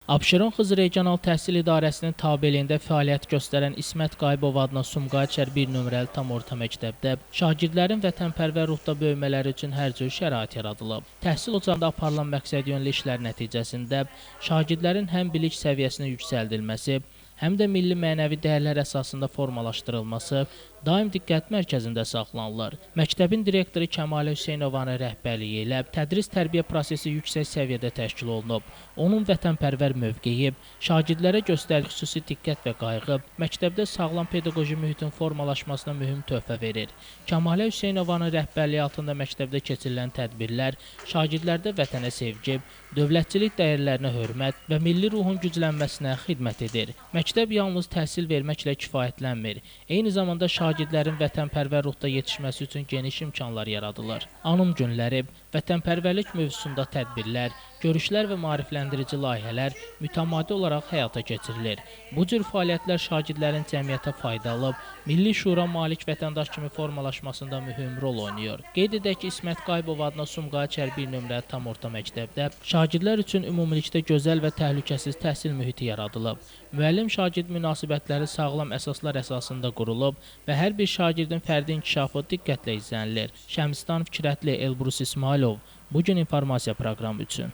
Abşeron Regional Təhsil İdarəsinin tabeliyində fəaliyyət göstərən İsmət Qayıbov adına Sumqayıt 1 nömrəli tam orta məktəbdə şagirdlərin vətənpərvər ruhda böyümələri üçün hər cür şərait yaradılıb. Təhsil ocağında aparılan məqsədyönlü işlər nəticəsində şagirdlərin həm bilik səviyyəsinin yüksəldilməsi, həm də milli mənəvi dəyərlər əsasında formalaşdırılması daim diqqət mərkəzində saxlanılır. Məktəbin direktoru Kəmalə Hüseynovanın rəhbərliyi ilə tədris-tərbiyə prosesi yüksək səviyyədə təşkil olunub. Onun vətənpərvər mövqeyi, şagirdlərə göstərdiyi xüsusi diqqət və qayğı məktəbdə sağlam pedaqoji mühitin formalaşmasına mühüm töhfə verir. Kəmalə Hüseynovanın rəhbərliyi altında məktəbdə keçirilən tədbirlər şagirdlərdə vətənə sevgi, dövlətçilik dəyərlərinə hörmət və milli ruhun güclənməsinə xidmət edir. Məktəb yalnız təhsil verməklə kifayətlənmir. Eyni zamanda şagirdlərin vətənpərvər ruhda yetişməsi üçün geniş imkanlar yaradılır. Anım günləri, vətənpərvərlik mövzusunda tədbirlər, görüşlər və maarifləndirici layihələr mütəmadi olaraq həyata keçirilir. Bu cür fəaliyyətlər şagirdlərin cəmiyyətə faydalı, milli şüura malik vətəndaş kimi formalaşmasında mühüm rol oynayır. Qeyd edək ki, İsmət Qayıbov adına Sumqayıt 1 nömrəli tam orta məktəbdə şagirdlər üçün ümumilikdə gözəl və təhlükəsiz təhsil mühiti yaradılıb. Müəllim-şagird münasibətləri sağlam əsaslar əsasında qurulub və hər bir şagirdin fərdi inkişafı diqqətlə izlənilir. Şəmsdan Fikrətli, Elbrus İsmailov, Bugün informasiya proqramı üçün.